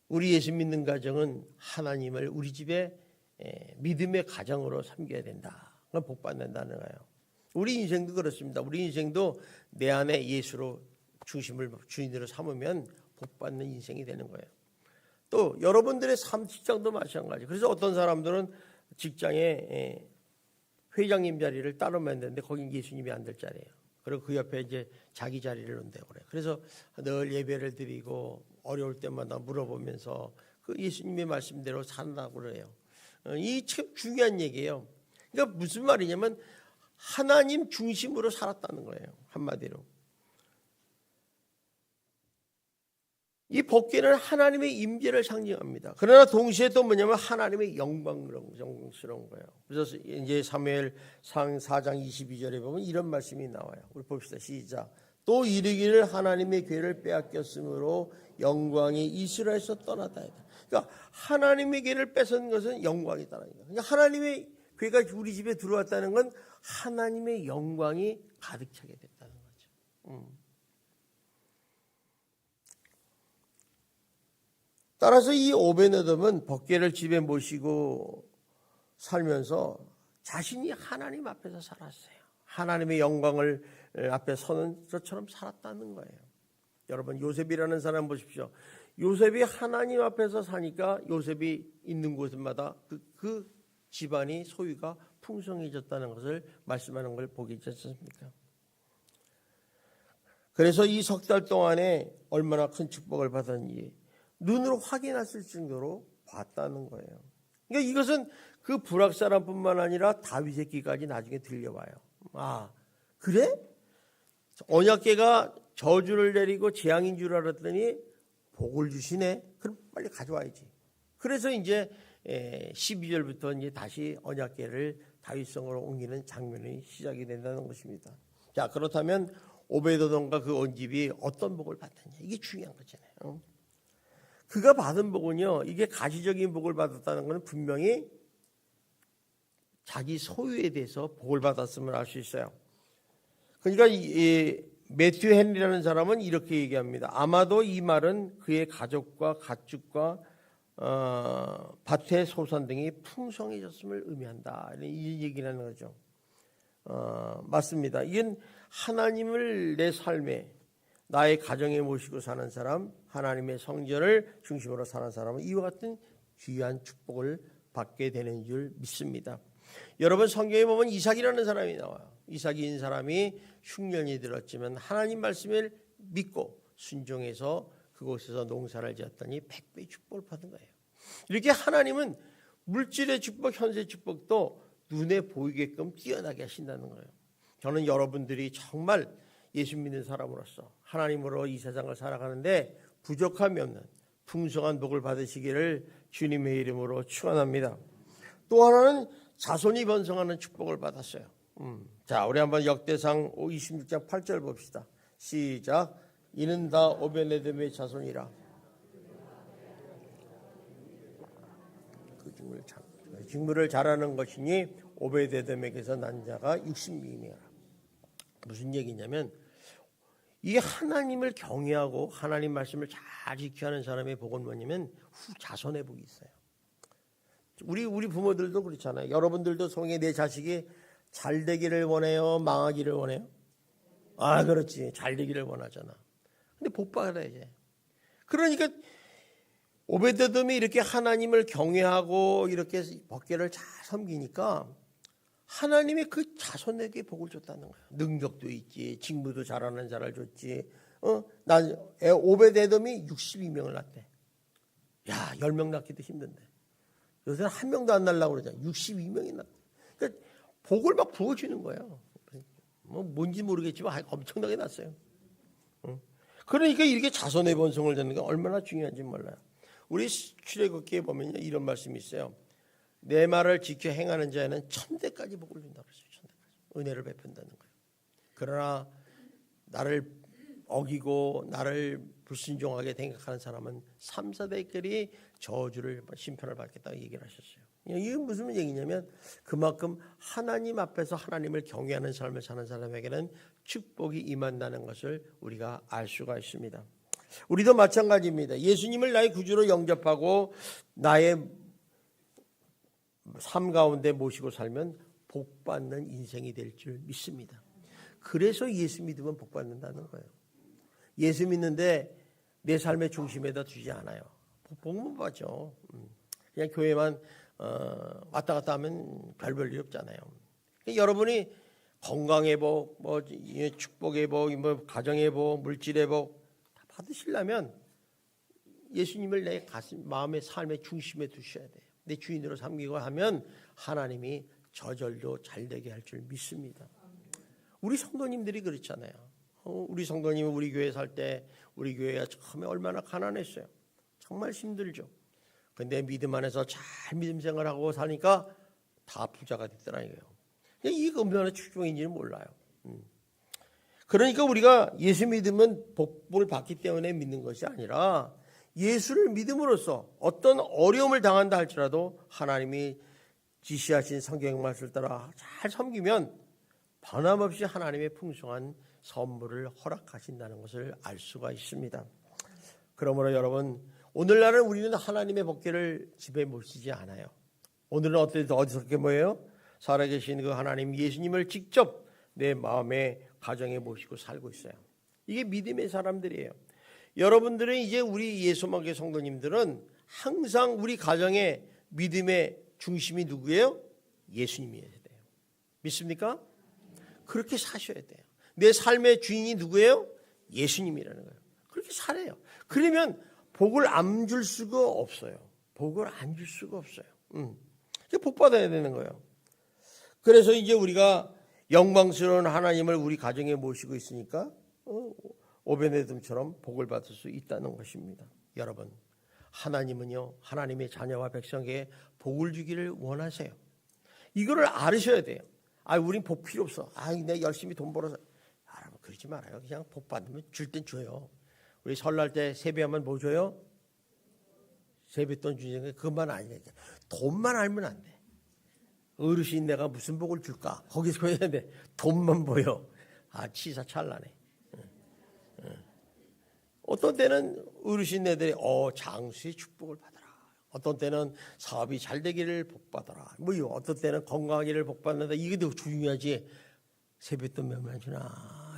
A: 우리 예수 믿는 가정은 하나님을 우리 집에 믿음의 가정으로 섬겨야 된다. 복 받는다는 거예요. 우리 인생도 그렇습니다. 우리 인생도 내 안에 예수로 중심을 주인으로 삼으면 복 받는 인생이 되는 거예요. 또 여러분들의 직장도 마찬가지. 그래서 어떤 사람들은 직장에 회장님 자리를 따로 만드는데 거긴 예수님이 앉을 자리예요. 그리고 그 옆에 이제 자기 자리를 놓는다고 그래요. 그래서 늘 예배를 드리고 어려울 때마다 물어보면서 그 예수님의 말씀대로 산다고 그래요. 이 참 중요한 얘기예요. 그러니까 무슨 말이냐면 하나님 중심으로 살았다는 거예요. 한마디로. 이 법궤는 하나님의 임재를 상징합니다. 그러나 동시에 또 뭐냐면 하나님의 영광스러운 거예요. 그래서 이제 사무엘상 4장 22절에 보면 이런 말씀이 나와요. 우리 봅시다. 시작. 또 이르기를 하나님의 궤를 빼앗겼으므로 영광이 이스라엘에서 떠났다. 그러니까 하나님의 궤를 뺏은 것은 영광이다라는 거예요. 그러니까 하나님의 궤가 우리 집에 들어왔다는 건 하나님의 영광이 가득 차게 됐다는 거죠. 따라서 이 오베드돔은 법궤를 집에 모시고 살면서 자신이 하나님 앞에서 살았어요. 하나님의 영광을 앞에 서는 것처럼 살았다는 거예요. 여러분 요셉이라는 사람 보십시오. 요셉이 하나님 앞에서 사니까 요셉이 있는 곳마다 그 집안이 소유가 풍성해졌다는 것을 말씀하는 걸 보게 되지 않습니까? 그래서 이 석 달 동안에 얼마나 큰 축복을 받았는지 눈으로 확인했을 정도로 봤다는 거예요. 그러니까 이것은 그 불악 사람뿐만 아니라 다윗의 귀까지 나중에 들려와요. 아, 그래? 언약궤가 저주를 내리고 재앙인 줄 알았더니 복을 주시네. 그럼 빨리 가져와야지. 그래서 이제 12절부터 이제 다시 언약궤를 다윗성으로 옮기는 장면이 시작이 된다는 것입니다. 자, 그렇다면 오베드돔과 그 온 집이 어떤 복을 받았냐? 이게 중요한 거잖아요. 그가 받은 복은요, 이게 가시적인 복을 받았다는 것은 분명히 자기 소유에 대해서 복을 받았음을 알 수 있어요. 그러니까 이 매튜 헨리라는 사람은 이렇게 얘기합니다. 아마도 이 말은 그의 가족과 가축과 밭의 소산 등이 풍성해졌음을 의미한다. 이 얘기를 하는 거죠. 맞습니다. 이건 하나님을 내 삶에 나의 가정에 모시고 사는 사람, 하나님의 성전을 중심으로 사는 사람은 이와 같은 귀한 축복을 받게 되는 줄 믿습니다. 여러분 성경에 보면 이삭이라는 사람이 나와요. 이삭인 사람이 흉년이 들었지만 하나님 말씀을 믿고 순종해서 그곳에서 농사를 지었더니 100배의 축복을 받은 거예요. 이렇게 하나님은 물질의 축복, 현세의 축복도 눈에 보이게끔 뛰어나게 하신다는 거예요. 저는 여러분들이 정말 예수 믿는 사람으로서 하나님으로 이 세상을 살아가는데 부족함이 없는 풍성한 복을 받으시기를 주님의 이름으로 축원합니다. 또 하나는 자손이 번성하는 축복을 받았어요. 자, 우리 한번 역대상 26장 8절 봅시다. 시작. 이는 다 오베네돔의 자손이라. 그 직무를 잘하는 것이니 오베데돔에게서 난 자가 60명이라. 무슨 얘기냐면 이 하나님을 경외하고 하나님 말씀을 잘 지켜하는 사람의 복은 뭐냐면 후 자손의 복이 있어요. 우리 부모들도 그렇잖아요. 여러분들도 성에 내 자식이 잘 되기를 원해요? 망하기를 원해요? 아, 그렇지. 잘 되기를 원하잖아. 근데 복 받아야지. 그러니까 오베데돔이 이렇게 하나님을 경외하고 이렇게 법궤를 잘 섬기니까 하나님이 그 자손에게 복을 줬다는 거예요. 능력도 있지, 직무도 잘하는 자를 줬지. 난 오베데돔이 62명을 낳대. 야, 10명 낳기도 힘든데. 요새는 한 명도 안 낳으려고 그러잖아. 62명이 낳대. 그러니까 복을 막 부어주는 거예요. 뭐 뭔지 모르겠지만 엄청나게 낳았어요. 그러니까 이렇게 자손의 번성을 되는 게 얼마나 중요한지 몰라요. 우리 출애굽기에 보면 이런 말씀이 있어요. 내 말을 지켜 행하는 자에는 1000대까지 복을 준다고 그랬어요. 1000대까지. 은혜를 베푼다는 거예요. 그러나 나를 어기고 나를 불순종하게 생각하는 사람은 3, 4대끼리 저주를 심판을 받겠다고 얘기를 하셨어요. 이게 무슨 얘기냐면 그만큼 하나님 앞에서 하나님을 경외하는 삶을 사는 사람에게는 축복이 임한다는 것을 우리가 알 수가 있습니다. 우리도 마찬가지입니다. 예수님을 나의 구주로 영접하고 나의 삶 가운데 모시고 살면 복받는 인생이 될 줄 믿습니다. 그래서 예수 믿으면 복받는다는 거예요. 예수 믿는데 내 삶의 중심에다 두지 않아요. 복 못 받죠. 그냥 교회만 왔다 갔다 하면 별 일 없잖아요. 여러분이 건강의 복, 뭐 축복의 복, 뭐 가정의 복, 물질의 복 다 받으시려면 예수님을 내 가슴, 마음의 삶의 중심에 두셔야 돼요. 내 주인으로 삼기고 하면 하나님이 저절로 잘 되게 할 줄 믿습니다. 우리 성도님들이 그렇잖아요. 우리 성도님은 우리 교회 살 때 우리 교회가 처음에 얼마나 가난했어요. 정말 힘들죠. 근데 믿음 안에서 잘 믿음 생활하고 사니까 다 부자가 됐더라고요. 이게 얼마나 축복인지는 몰라요. 그러니까 우리가 예수 믿으면 복을 받기 때문에 믿는 것이 아니라 예수를 믿음으로써 어떤 어려움을 당한다 할지라도 하나님이 지시하신 성경 말씀을 따라 잘 섬기면 변함없이 하나님의 풍성한 선물을 허락하신다는 것을 알 수가 있습니다. 그러므로 여러분, 오늘날은 우리는 하나님의 복궤를 집에 모시지 않아요. 오늘은 어디서 뭐예요? 살아계신 그 하나님 예수님을 직접 내 마음에 가정에 모시고 살고 있어요. 이게 믿음의 사람들이에요. 여러분들은 이제 우리 예수만교 성도님들은 항상 우리 가정의 믿음의 중심이 누구예요? 예수님이어야 돼요. 믿습니까? 그렇게 사셔야 돼요. 내 삶의 주인이 누구예요? 예수님이라는 거예요. 그렇게 살아요. 그러면 복을 안 줄 수가 없어요. 복을 안 줄 수가 없어요. 복 받아야 되는 거예요. 그래서 이제 우리가 영광스러운 하나님을 우리 가정에 모시고 있으니까 오베데돔처럼 복을 받을 수 있다는 것입니다. 여러분, 하나님은요, 하나님의 자녀와 백성에게 복을 주기를 원하세요. 이거를 알으셔야 돼요. 우린 복 필요 없어. 내가 열심히 돈 벌어서. 여러분, 그러지 말아요. 그냥 복 받으면 줄 땐 줘요. 우리 설날 때 세배하면 뭐 줘요? 세뱃돈 주니까 그것만 아니야. 돈만 알면 안 돼. 어르신 내가 무슨 복을 줄까? 거기서 해야 돼. 돈만 보여. 치사 찰나네. 어떤 때는 어르신 애들이 장수의 축복을 받아라. 어떤 때는 사업이 잘 되기를 복받아라. 어떤 때는 건강하기를 복받는다. 이게 더 중요하지. 세뱃돈 몇만 주나.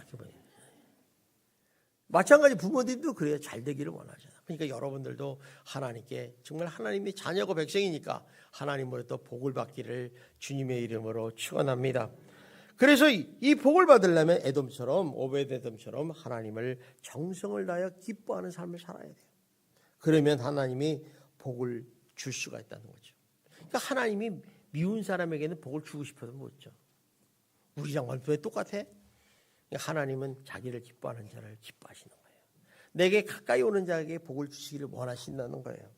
A: 마찬가지 부모님도 그래요. 잘 되기를 원하잖아. 그러니까 여러분들도 하나님께 정말 하나님의 자녀고 백성이니까 하나님으로부터 복을 받기를 주님의 이름으로 축원합니다. 그래서 이 복을 받으려면 에돔처럼 오베데돔처럼 하나님을 정성을 다하여 기뻐하는 삶을 살아야 돼요. 그러면 하나님이 복을 줄 수가 있다는 거죠. 그러니까 하나님이 미운 사람에게는 복을 주고 싶어도 못 줘. 우리 장관 왜 똑같아? 하나님은 자기를 기뻐하는 자를 기뻐하시는 거예요. 내게 가까이 오는 자에게 복을 주시기를 원하신다는 거예요.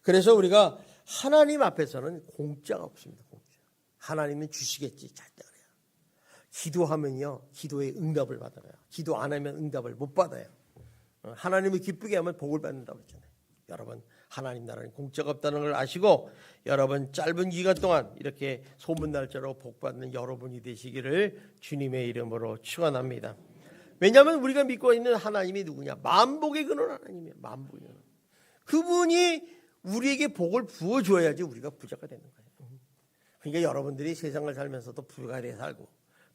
A: 그래서 우리가 하나님 앞에서는 공짜가 없습니다. 공짜. 하나님은 주시겠지. 절대 그래요. 기도하면요, 기도의 응답을 받아요. 기도 안 하면 응답을 못 받아요. 하나님을 기쁘게 하면 복을 받는다고 했잖아요. 여러분, 하나님 나라는 공짜가 없다는 걸 아시고 여러분 짧은 기간 동안 이렇게 소문날짜로 복받는 여러분이 되시기를 주님의 이름으로 축원합니다. 왜냐하면 우리가 믿고 있는 하나님이 누구냐? 만복의 근원 하나님이에요. 만복의 근원. 그분이 우리에게 복을 부어줘야지 우리가 부자가 되는 거예요. 그러니까 여러분들이 세상을 살면서도 부자가 돼 살고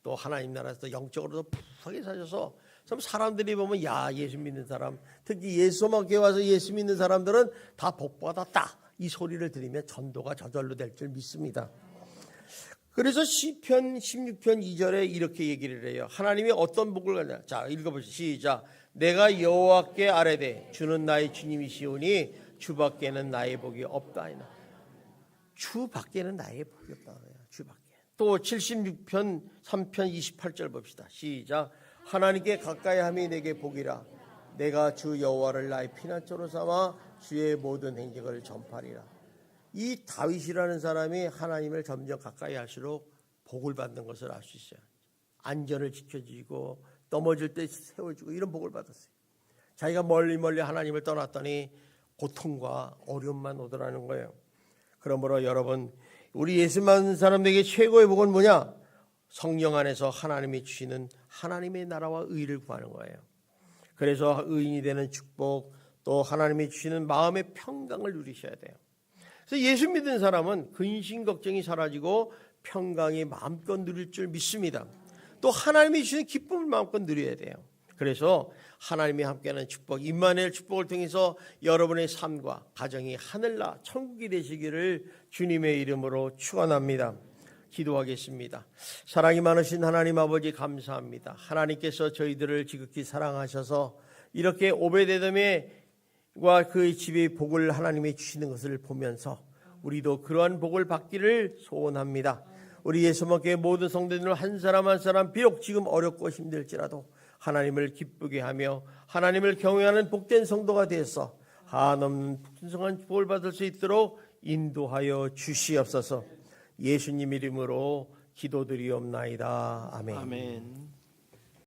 A: 또 하나님 나라에서 영적으로도 부하게 사셔서 참 사람들이 보면 예수 믿는 사람, 특히 예수만교회 와서 예수 믿는 사람들은 다 복받았다. 이 소리를 들으면 전도가 저절로 될 줄 믿습니다. 그래서 시편 16편 2절에 이렇게 얘기를 해요. 하나님이 어떤 복을 가냐. 자, 읽어보시죠. 시작. 내가 여호와께 아뢰되 주는 나의 주님이시오니 주 밖에는 나의 복이 없다이나. 주 밖에는 나의 복이 없다. 주 밖에. 또 76편 3편 28절 봅시다. 시작. 하나님께 가까이 함이 내게 복이라. 내가 주 여호와를 나의 피난처로 삼아 주의 모든 행적을 전파리라. 이 다윗이라는 사람이 하나님을 점점 가까이 할수록 복을 받는 것을 알 수 있어요. 안전을 지켜주고 넘어질 때 세워주고 이런 복을 받았어요. 자기가 멀리 하나님을 떠났더니 고통과 어려움만 오더라는 거예요. 그러므로 여러분, 우리 예수 믿는 사람들에게 최고의 복은 뭐냐? 성령 안에서 하나님이 주시는 하나님의 나라와 의를 구하는 거예요. 그래서 의인이 되는 축복, 또 하나님이 주시는 마음의 평강을 누리셔야 돼요. 그래서 예수 믿는 사람은 근심 걱정이 사라지고 평강이 마음껏 누릴 줄 믿습니다. 또 하나님이 주시는 기쁨을 마음껏 누려야 돼요. 그래서 하나님이 함께하는 축복, 임마누엘 축복을 통해서 여러분의 삶과 가정이 하늘나 천국이 되시기를 주님의 이름으로 축원합니다. 기도하겠습니다. 사랑이 많으신 하나님 아버지 감사합니다. 하나님께서 저희들을 지극히 사랑하셔서 이렇게 오베데돔과 그의 집의 복을 하나님이 주시는 것을 보면서 우리도 그러한 복을 받기를 소원합니다. 우리 예수님께 모든 성도들 한 사람 한 사람 비록 지금 어렵고 힘들지라도 하나님을 기쁘게 하며 하나님을 경외하는 복된 성도가 되어서 한없는 풍성한 복을 받을 수 있도록 인도하여 주시옵소서. 예수님 이름으로 기도드리옵나이다. 아멘.
B: 아멘.